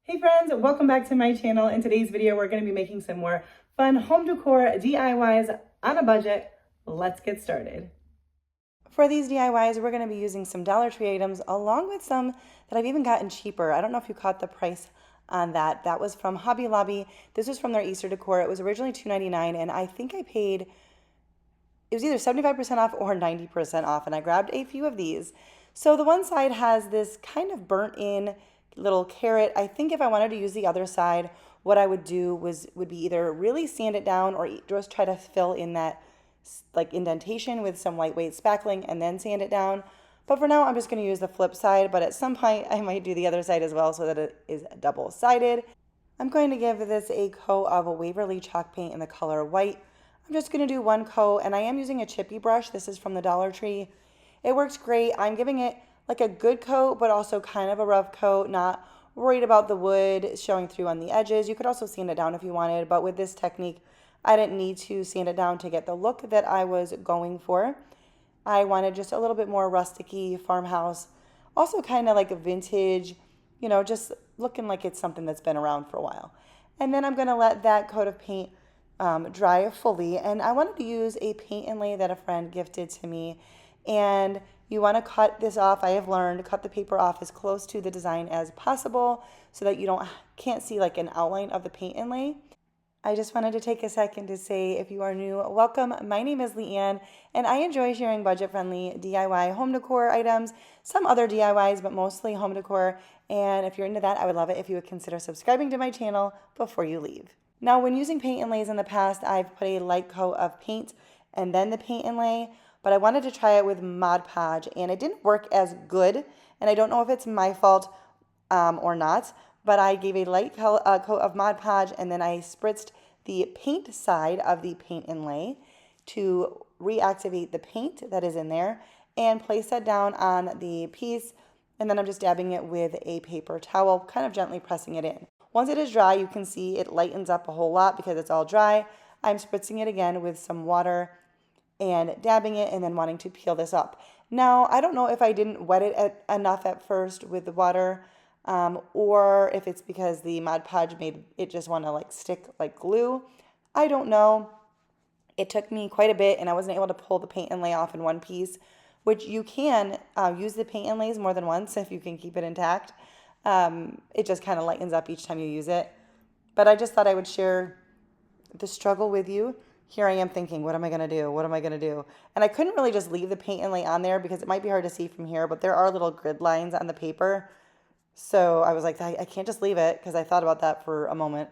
Hey friends, welcome back to my channel. In today's video, we're going to be making some more fun home decor DIYs on a budget. Let's get started. For these DIYs, we're going to be using some Dollar Tree items along with some that I've even gotten cheaper. I don't know if you caught the price on that. That was from Hobby Lobby. This was from their Easter decor. It was originally $2.99 and I think I paid, it was either 75% off or 90% off, and I grabbed a few of these. So the one side has this kind of burnt in little carrot. I think if I wanted to use the other side, what I would do would be either really sand it down or just try to fill in that like indentation with some lightweight spackling and then sand it down. But for now, I'm just going to use the flip side, but at some point I might do the other side as well so that it is double-sided. I'm going to give this a coat of a Waverly chalk paint in the color white. I'm just going to do one coat, and I am using a chippy brush. This is from the Dollar Tree. It works great. I'm giving it like a good coat, but also kind of a rough coat, not worried about the wood showing through on the edges. You could also sand it down if you wanted, but with this technique, I didn't need to sand it down to get the look that I was going for. I wanted just a little bit more rusticy farmhouse, also kind of like a vintage, just looking like it's something that's been around for a while. And then I'm going to let that coat of paint dry fully, and I wanted to use a paint inlay that a friend gifted to me. And you want to cut this off. I have learned cut the paper off as close to the design as possible so that you can't see like an outline of the paint inlay. I just wanted to take a second to say, if you are new, welcome. My name is Leanne, and I enjoy sharing budget-friendly DIY home decor items, some other DIYs, but mostly home decor. And if you're into that, I would love it if you would consider subscribing to my channel before you leave. Now, when using paint inlays in the past, I've put a light coat of paint and then the paint inlay, but I wanted to try it with Mod Podge, and it didn't work as good, and I don't know if it's my fault or not, but I gave a light coat of Mod Podge, and then I spritzed the paint side of the paint inlay to reactivate the paint that is in there and place that down on the piece, and then I'm just dabbing it with a paper towel, kind of gently pressing it in. Once it is dry, you can see it lightens up a whole lot because it's all dry. I'm spritzing it again with some water and dabbing it and then wanting to peel this up. Now, I don't know if I didn't wet it enough at first with the water or if it's because the Mod Podge made it just want to like stick like glue. I don't know. It took me quite a bit and I wasn't able to pull the paint inlay off in one piece, which you can use the paint inlays more than once if you can keep it intact. It just kind of lightens up each time you use it. But I just thought I would share the struggle with you. Here I am thinking, what am I going to do? What am I going to do? And I couldn't really just leave the paint inlay on there because it might be hard to see from here, but there are little grid lines on the paper. So I was like, I can't just leave it because I thought about that for a moment.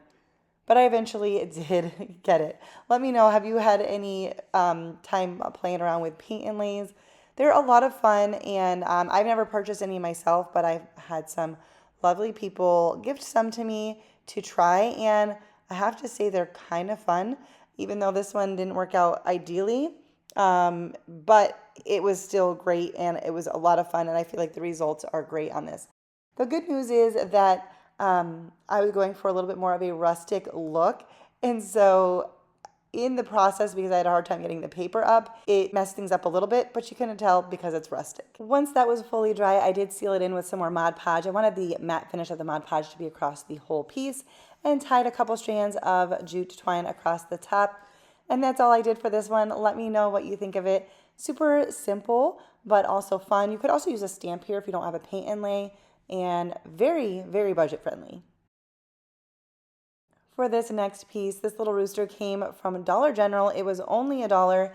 But I eventually did get it. Let me know, have you had any time playing around with paint inlays? They're a lot of fun, and I've never purchased any myself, but I've had some lovely people gift some to me to try, and I have to say they're kind of fun. Even though this one didn't work out ideally, but it was still great and it was a lot of fun, and I feel like the results are great on this. The good news is that I was going for a little bit more of a rustic look, and so in the process, because I had a hard time getting the paper up, it messed things up a little bit, but you couldn't tell because it's rustic. Once that was fully dry, I did seal it in with some more Mod Podge. I wanted the matte finish of the Mod Podge to be across the whole piece, and tied a couple strands of jute twine across the top. And that's all I did for this one. Let me know what you think of it. Super simple, but also fun. You could also use a stamp here if you don't have a paint inlay, and very, very budget friendly. For this next piece, this little rooster came from Dollar General. It was only $1.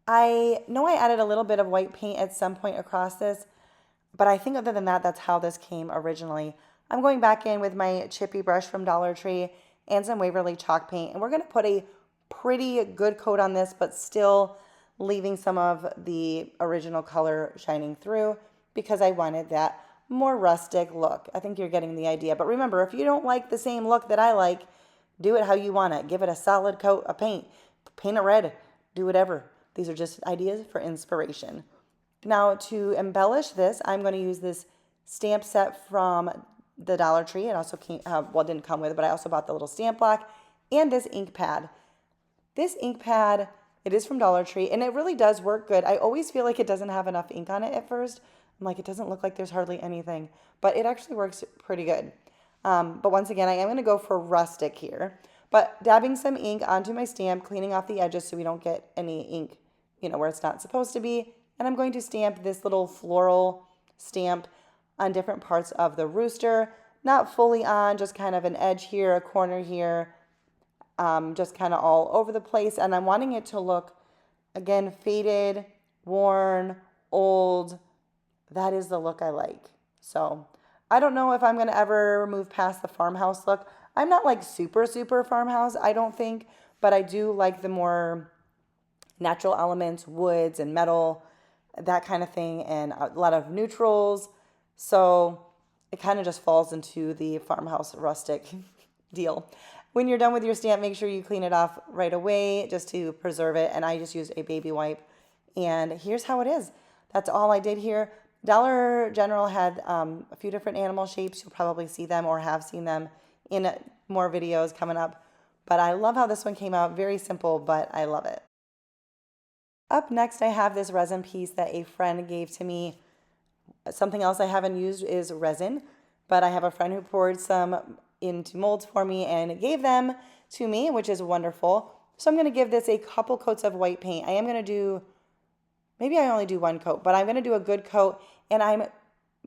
I know I added a little bit of white paint at some point across this, but I think other than that, that's how this came originally. I'm going back in with my chippy brush from Dollar Tree and some Waverly chalk paint, and we're going to put a pretty good coat on this, but still leaving some of the original color shining through because I wanted that more rustic look. I think you're getting the idea. But remember, if you don't like the same look that I like, do it how you want it. Give it a solid coat of paint. Paint it red. Do whatever. These are just ideas for inspiration. Now, to embellish this, I'm going to use this stamp set from the Dollar Tree. It also came, well, it didn't come with it, but I also bought the little stamp block and this ink pad. This ink pad, it is from Dollar Tree, and it really does work good. I always feel like it doesn't have enough ink on it at first. I'm like, it doesn't look like there's hardly anything, but it actually works pretty good. But once again, I am going to go for rustic here. But dabbing some ink onto my stamp, cleaning off the edges so we don't get any ink, where it's not supposed to be. And I'm going to stamp this little floral stamp on different parts of the rooster. Not fully on, just kind of an edge here, a corner here, just kind of all over the place. And I'm wanting it to look, again, faded, worn, old. That is the look I like. So I don't know if I'm going to ever move past the farmhouse look. I'm not like super, super farmhouse, I don't think, but I do like the more natural elements, woods and metal, that kind of thing, and a lot of neutrals. So it kind of just falls into the farmhouse rustic deal. When you're done with your stamp, make sure you clean it off right away just to preserve it. And I just used a baby wipe. And here's how it is. That's all I did here. Dollar General had a few different animal shapes. You'll probably see them or have seen them in more videos coming up. But I love how this one came out. Very simple, but I love it. Up next, I have this resin piece that a friend gave to me. Something else I haven't used is resin, but I have a friend who poured some into molds for me and gave them to me, which is wonderful. So I'm going to give this a couple coats of white paint. I am going to do, maybe I only do one coat, but I'm going to do a good coat, and I'm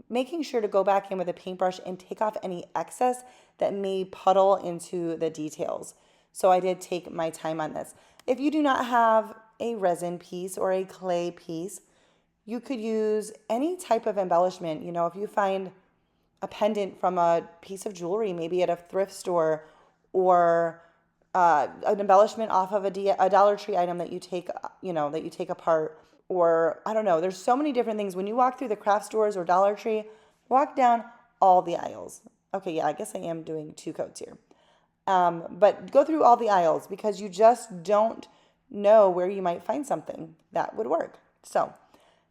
making sure to go back in with a paintbrush and take off any excess that may puddle into the details. So I did take my time on this. If you do not have a resin piece or a clay piece, you could use any type of embellishment. If you find a pendant from a piece of jewelry, maybe at a thrift store, or an embellishment off of a Dollar Tree item that you take, that you take apart, or I don't know. There's so many different things. When you walk through the craft stores or Dollar Tree, walk down all the aisles. Okay, yeah, I guess I am doing two coats here. But go through all the aisles because you just don't know where you might find something that would work. So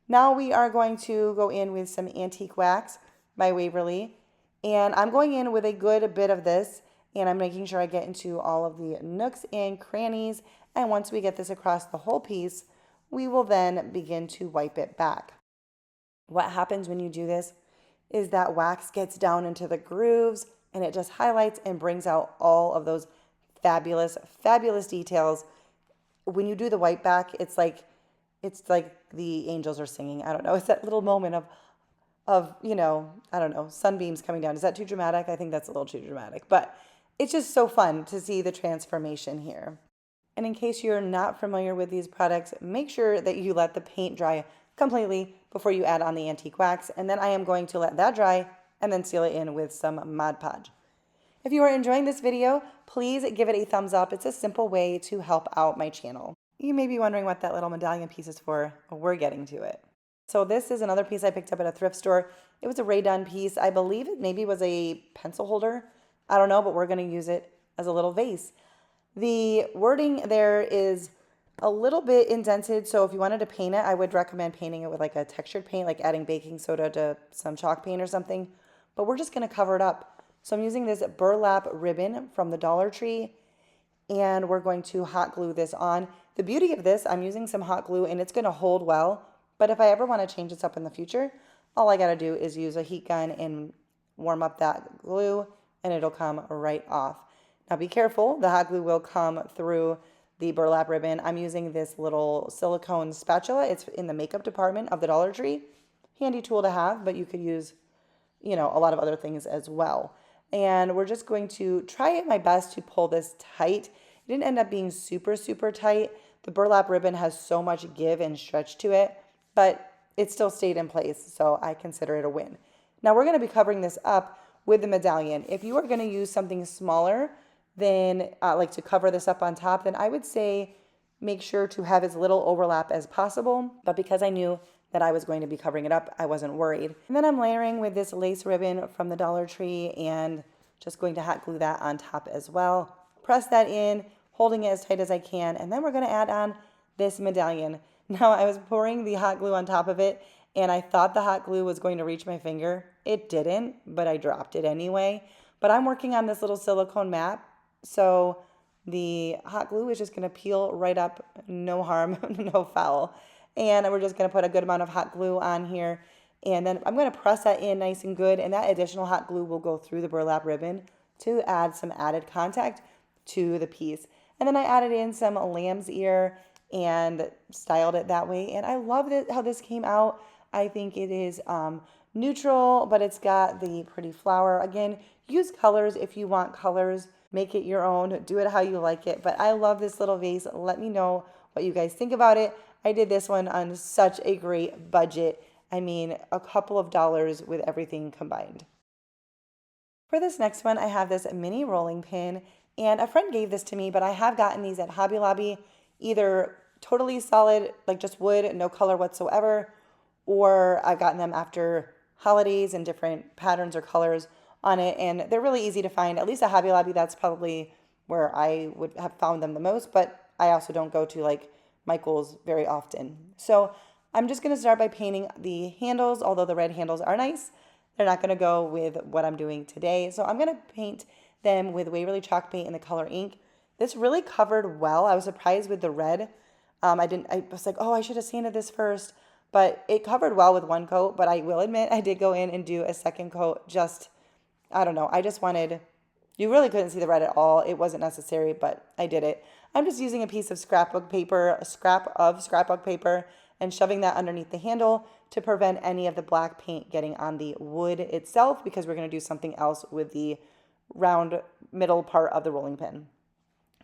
now we are going to go in with some antique wax by Waverly, and I'm going in with a good bit of this, and I'm making sure I get into all of the nooks and crannies. And once we get this across the whole piece, we will then begin to wipe it back. What happens when you do this is that wax gets down into the grooves, and it just highlights and brings out all of those fabulous, fabulous details. When you do the wipe back, it's like the angels are singing. I don't know. It's that little moment of I don't know, sunbeams coming down. Is that too dramatic? I think that's a little too dramatic, but it's just so fun to see the transformation here. And in case you're not familiar with these products, make sure that you let the paint dry completely before you add on the antique wax. And then I am going to let that dry and then seal it in with some Mod Podge. If you are enjoying this video, please give it a thumbs up. It's a simple way to help out my channel. You may be wondering what that little medallion piece is for. Well, we're getting to it. So this is another piece I picked up at a thrift store. It was a Ray-Dun piece. I believe it maybe was a pencil holder. I don't know, but we're going to use it as a little vase. The wording there is a little bit indented, so if you wanted to paint it, I would recommend painting it with like a textured paint, like adding baking soda to some chalk paint or something. But we're just going to cover it up. So I'm using this burlap ribbon from the Dollar Tree, and we're going to hot glue this on. The beauty of this, I'm using some hot glue, and it's going to hold well. But if I ever want to change this up in the future, all I got to do is use a heat gun and warm up that glue, and it'll come right off. Now be careful, the hot glue will come through the burlap ribbon. I'm using this little silicone spatula. It's in the makeup department of the Dollar Tree. Handy tool to have, but you could use, a lot of other things as well. And we're just going to try my best to pull this tight. It didn't end up being super, super tight. The burlap ribbon has so much give and stretch to it, but it still stayed in place, so I consider it a win. Now we're going to be covering this up with the medallion. If you are going to use something smaller than like to cover this up on top, then I would say make sure to have as little overlap as possible. But because I knew that I was going to be covering it up, I wasn't worried. And then I'm layering with this lace ribbon from the Dollar Tree and just going to hot glue that on top as well. Press that in, holding it as tight as I can, and then we're going to add on this medallion. Now I was pouring the hot glue on top of it, and I thought the hot glue was going to reach my finger. It didn't, but I dropped it anyway. But I'm working on this little silicone mat, so the hot glue is just going to peel right up, no harm, no foul. And we're just going to put a good amount of hot glue on here. And then I'm going to press that in nice and good, and that additional hot glue will go through the burlap ribbon to add some added contact to the piece. And then I added in some lamb's ear and styled it that way. And I love how this came out. I think it is neutral, but it's got the pretty flower. Again, use colors if you want colors. Make it your own. Do it how you like it. But I love this little vase. Let me know what you guys think about it. I did this one on such a great budget. I mean, a couple of dollars with everything combined. For this next one, I have this mini rolling pin, and a friend gave this to me, but I have gotten these at Hobby Lobby, either totally solid, like just wood, no color whatsoever, or I've gotten them after holidays and different patterns or colors on it, and they're really easy to find. At least at Hobby Lobby, that's probably where I would have found them the most, but I also don't go to like Michael's very often. So I'm just going to start by painting the handles, although the red handles are nice. They're not going to go with what I'm doing today. So I'm going to paint them with Waverly chalk paint and the color ink. This really covered well. I was surprised with the red. I was like, oh, I should have sanded this first, but it covered well with one coat. But I will admit I did go in and do a second coat. I don't know. I just wanted, you really couldn't see the red at all. It wasn't necessary, but I did it. I'm just using a piece of scrapbook paper, a scrap of scrapbook paper, and shoving that underneath the handle to prevent any of the black paint getting on the wood itself, because we're going to do something else with the round middle part of the rolling pin.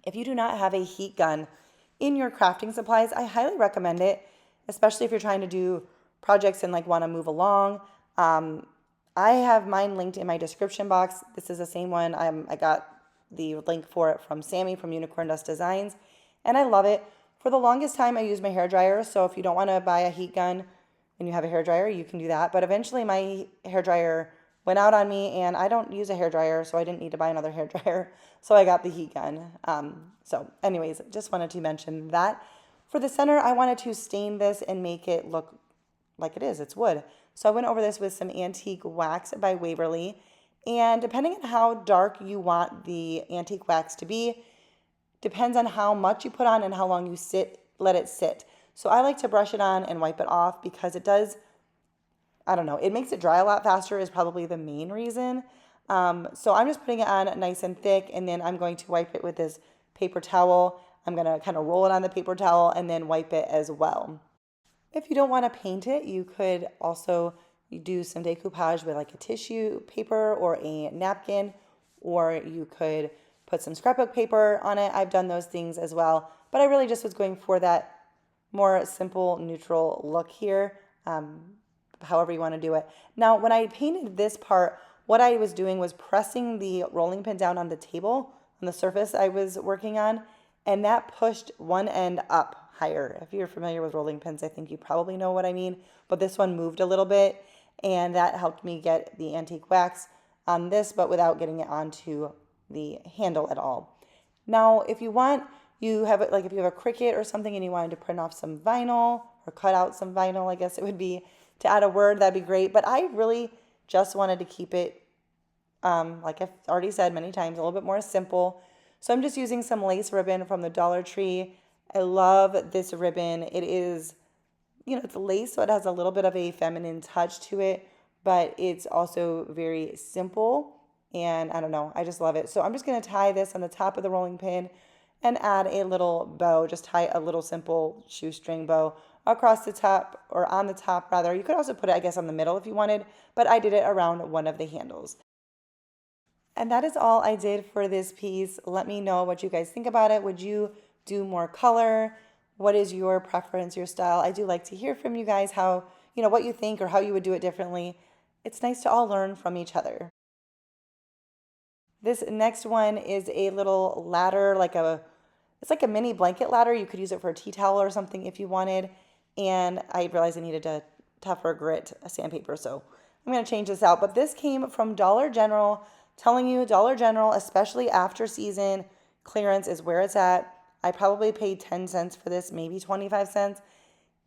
If you do not have a heat gun in your crafting supplies, I highly recommend it, especially if you're trying to do projects and like want to move along. I have mine linked in my description box. This is the same one. I got the link for it from Sammy from Unicorn Dust Designs, and I love it. For the longest time, I used my hairdryer, so if you don't want to buy a heat gun and you have a hairdryer, you can do that. But eventually my hairdryer went out on me, and I don't use a hairdryer, so I didn't need to buy another hairdryer, so I got the heat gun. So anyways, just wanted to mention that. For the center, I wanted to stain this and make it look like it is. It's wood. So I went over this with some antique wax by Waverly, and depending on how dark you want the antique wax to be, depends on how much you put on and how long you let it sit. So I like to brush it on and wipe it off because it does, I don't know, it makes it dry a lot faster is probably the main reason. So I'm just putting it on nice and thick, and then I'm going to wipe it with this paper towel. I'm going to kind of roll it on the paper towel and then wipe it as well. If you don't want to paint it, you could also do some decoupage with like a tissue paper or a napkin, or you could put some scrapbook paper on it. I've done those things as well, but I really just was going for that more simple, neutral look here, however you want to do it. Now, when I painted this part, what I was doing was pressing the rolling pin down on the table, on the surface I was working on, and that pushed one end up higher. If you're familiar with rolling pins, I think you probably know what I mean, but this one moved a little bit, and that helped me get the antique wax on this, but without getting it onto the handle at all. Now, if you want, you have like if you have a Cricut or something and you wanted to print off some vinyl or cut out some vinyl, I guess it would be, to add a word, that'd be great. But I really just wanted to keep it, like I've already said many times, a little bit more simple. So I'm just using some lace ribbon from the Dollar Tree. I love this ribbon. It is, it's lace, so it has a little bit of a feminine touch to it, but it's also very simple. And I don't know, I just love it. So I'm just going to tie this on the top of the rolling pin and add a little bow, just tie a little simple shoestring bow across the top, or on the top rather. You could also put it, I guess, on the middle if you wanted, but I did it around one of the handles. And that is all I did for this piece. Let me know what you guys think about it. Would you do more color? What is your preference, your style? I do like to hear from you guys how, what you think or how you would do it differently. It's nice to all learn from each other. This next one is a little ladder, it's like a mini blanket ladder. You could use it for a tea towel or something if you wanted. And I realized I needed a tougher grit sandpaper, so I'm going to change this out. But this came from Dollar General. Telling you, Dollar General, especially after season, clearance is where it's at. I probably paid 10 cents for this, maybe 25 cents.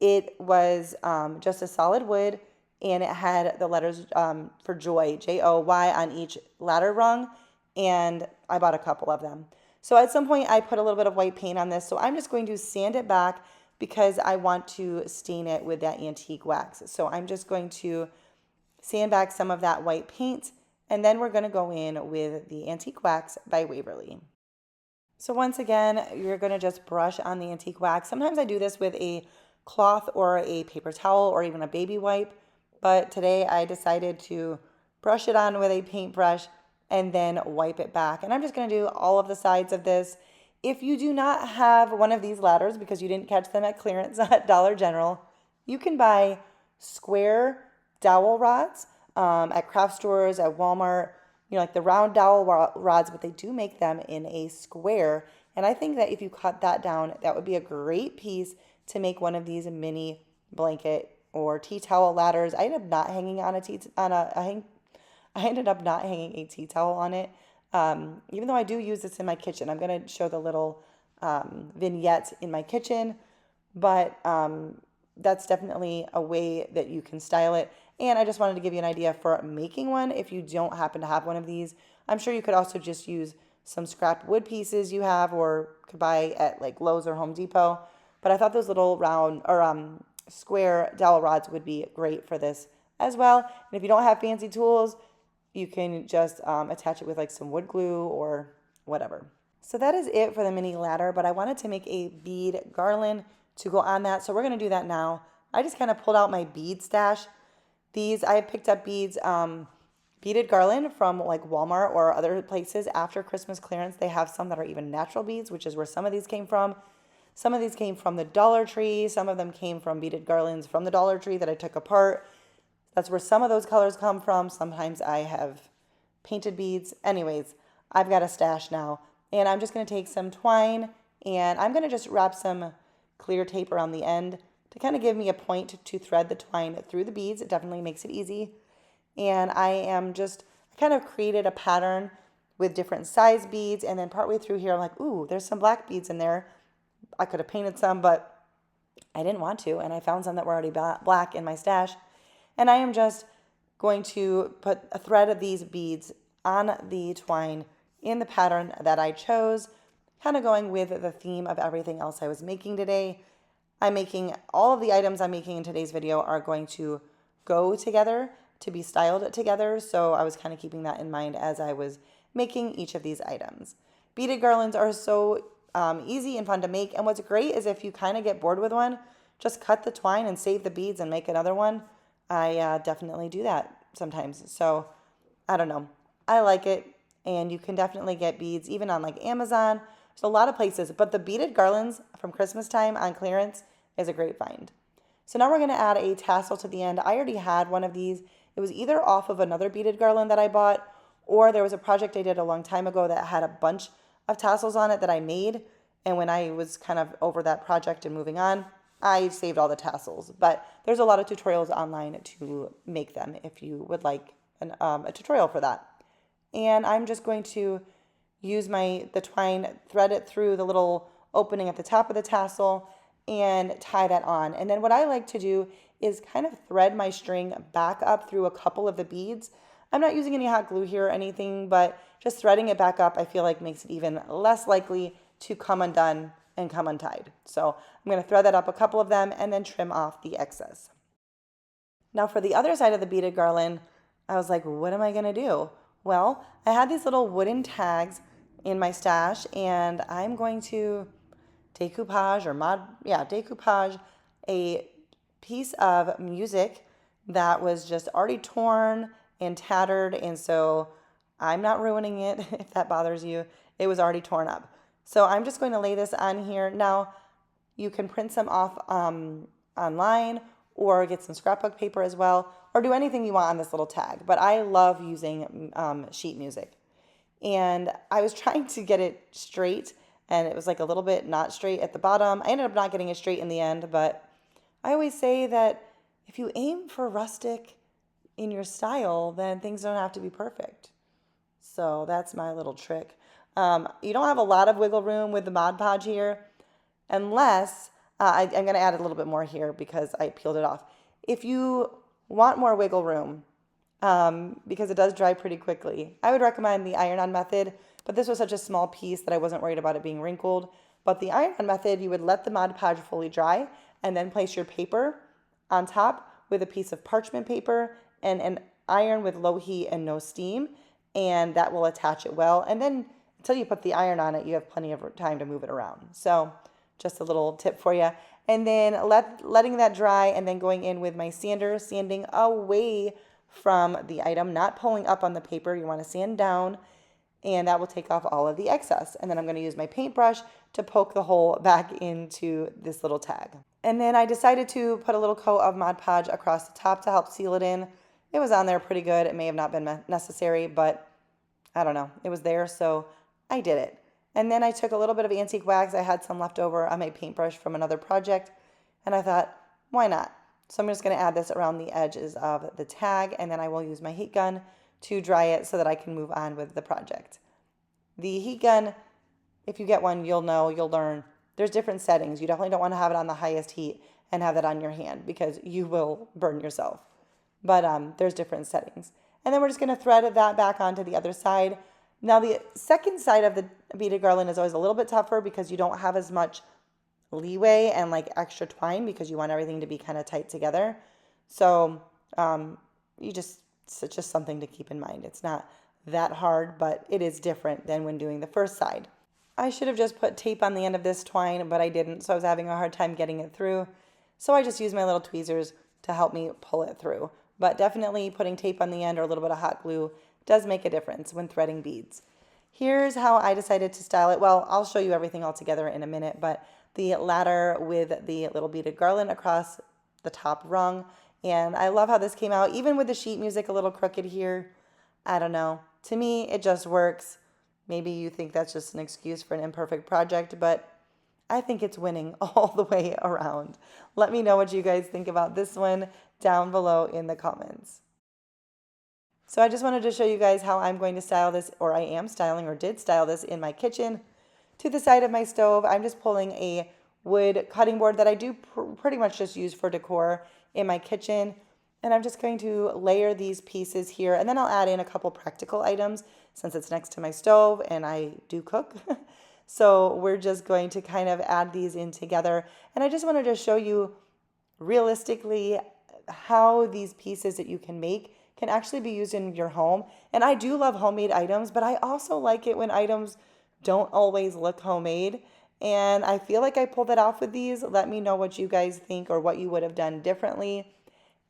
It was just a solid wood, and it had the letters for Joy, Joy, on each ladder rung, and I bought a couple of them. So at some point, I put a little bit of white paint on this, so I'm just going to sand it back because I want to stain it with that antique wax. So I'm just going to sand back some of that white paint, and then we're going to go in with the antique wax by Waverly. So once again, you're going to just brush on the antique wax. Sometimes I do this with a cloth or a paper towel or even a baby wipe, but today I decided to brush it on with a paintbrush and then wipe it back. And I'm just going to do all of the sides of this. If you do not have one of these ladders because you didn't catch them at clearance at Dollar General, you can buy square dowel rods at craft stores, at Walmart, like the round dowel rods, but they do make them in a square. And I think that if you cut that down, that would be a great piece to make one of these mini blanket or tea towel ladders. I ended up not hanging on I ended up not hanging a tea towel on it. Even though I do use this in my kitchen. I'm going to show the little vignette in my kitchen, but that's definitely a way that you can style it. And I just wanted to give you an idea for making one if you don't happen to have one of these. I'm sure you could also just use some scrap wood pieces you have or could buy at like Lowe's or Home Depot. But I thought those little round or square dowel rods would be great for this as well. And if you don't have fancy tools, you can just attach it with like some wood glue or whatever. So that is it for the mini ladder, but I wanted to make a bead garland to go on that. So we're going to do that now. I just kind of pulled out my bead stash. I picked up beads, beaded garland from like Walmart or other places after Christmas clearance. They have some that are even natural beads, which is where some of these came from. Some of these came from the Dollar Tree. Some of them came from beaded garlands from the Dollar Tree that I took apart. That's where some of those colors come from. Sometimes I have painted beads. Anyways, I've got a stash now. And I'm just going to take some twine and I'm going to just wrap some clear tape around the end to kind of give me a point to thread the twine through the beads. It definitely makes it easy. And I kind of created a pattern with different size beads. And then partway through here, I'm like, ooh, there's some black beads in there. I could have painted some, but I didn't want to. And I found some that were already black in my stash. And I am just going to put a thread of these beads on the twine in the pattern that I chose, kind of going with the theme of everything else I was making today. All of the items I'm making in today's video are going to go together to be styled together. So I was kind of keeping that in mind as I was making each of these items. Beaded garlands are so easy and fun to make. And what's great is if you kind of get bored with one, just cut the twine and save the beads and make another one. I definitely do that sometimes. So I don't know. I like it. And you can definitely get beads even on like Amazon. There's a lot of places. But the beaded garlands from Christmas time on clearance is a great find. So now we're going to add a tassel to the end. I already had one of these. It was either off of another beaded garland that I bought, or there was a project I did a long time ago that had a bunch of tassels on it that I made. And when I was kind of over that project and moving on, I saved all the tassels. But there's a lot of tutorials online to make them if you would like a tutorial for that. And I'm just going to use the twine, thread it through the little opening at the top of the tassel and tie that on. And then what I like to do is kind of thread my string back up through a couple of the beads. I'm not using any hot glue here or anything, but just threading it back up I feel like makes it even less likely to come undone and come untied. So I'm going to thread that up a couple of them and then trim off the excess. Now for the other side of the beaded garland, I was like, what am I going to do? Well, I had these little wooden tags in my stash, and I'm going to decoupage a piece of music that was just already torn and tattered, and so I'm not ruining it if that bothers you. It was already torn up. So I'm just going to lay this on here. Now, you can print some off online or get some scrapbook paper as well, or do anything you want on this little tag. But I love using sheet music. And I was trying to get it straight, and it was like a little bit not straight at the bottom. I ended up not getting it straight in the end, but I always say that if you aim for rustic in your style, then things don't have to be perfect. So that's my little trick. You don't have a lot of wiggle room with the Mod Podge here, unless I'm going to add a little bit more here because I peeled it off. If you want more wiggle room, because it does dry pretty quickly, I would recommend the iron-on method, but this was such a small piece that I wasn't worried about it being wrinkled. But the iron-on method, you would let the Mod Podge fully dry and then place your paper on top with a piece of parchment paper and an iron with low heat and no steam, and that will attach it well. And then until you put the iron on it, you have plenty of time to move it around. So just a little tip for you. And then letting that dry and then going in with my sander, sanding away from the item, not pulling up on the paper. You want to sand down, and that will take off all of the excess. And then I'm going to use my paintbrush to poke the hole back into this little tag. And then I decided to put a little coat of Mod Podge across the top to help seal it in. It was on there pretty good. It may have not been necessary, but I don't know. It was there, so I did it. And then I took a little bit of antique wax. I had some left over on my paintbrush from another project, and I thought, why not? So I'm just going to add this around the edges of the tag, and then I will use my heat gun to dry it so that I can move on with the project. The heat gun, if you get one, you'll know, you'll learn. There's different settings. You definitely don't want to have it on the highest heat and have that on your hand because you will burn yourself. But there's different settings. And then we're just going to thread that back onto the other side. Now the second side of the beaded garland is always a little bit tougher because you don't have as much leeway and like extra twine because you want everything to be kind of tight together. So it's just something to keep in mind. It's not that hard, but it is different than when doing the first side. I should have just put tape on the end of this twine, but I didn't, so I was having a hard time getting it through. So I just used my little tweezers to help me pull it through. But definitely putting tape on the end or a little bit of hot glue does make a difference when threading beads. Here's how I decided to style it. Well, I'll show you everything all together in a minute, but the ladder with the little beaded garland across the top rung. And I love how this came out, even with the sheet music a little crooked here. I don't know. To me, it just works. Maybe you think that's just an excuse for an imperfect project, but I think it's winning all the way around. Let me know what you guys think about this one down below in the comments. So I just wanted to show you guys how I'm going to style this, or I am styling or did style this in my kitchen. To the side of my stove, I'm just pulling a wood cutting board that I do pretty much just use for decor in my kitchen. And I'm just going to layer these pieces here, and then I'll add in a couple practical items since it's next to my stove and I do cook. So we're just going to kind of add these in together. And I just wanted to show you realistically how these pieces that you can make can actually be used in your home. And I do love homemade items, but I also like it when items don't always look homemade. And I feel like I pulled that off with these. Let me know what you guys think or what you would have done differently.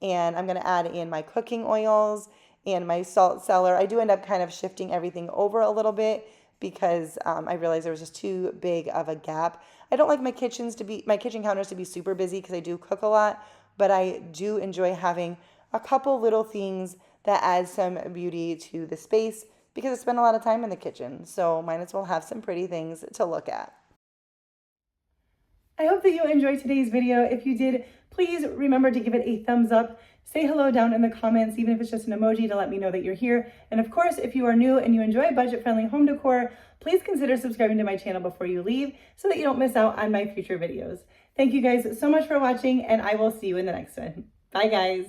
And I'm going to add in my cooking oils and my salt cellar. I do end up kind of shifting everything over a little bit because I realized there was just too big of a gap. I don't like my kitchen counters to be super busy because I do cook a lot, but I do enjoy having a couple little things that add some beauty to the space because I spend a lot of time in the kitchen. So might as well have some pretty things to look at. I hope that you enjoyed today's video. If you did, please remember to give it a thumbs up. Say hello down in the comments, even if it's just an emoji to let me know that you're here. And of course, if you are new and you enjoy budget-friendly home decor, please consider subscribing to my channel before you leave so that you don't miss out on my future videos. Thank you guys so much for watching, and I will see you in the next one. Bye, guys.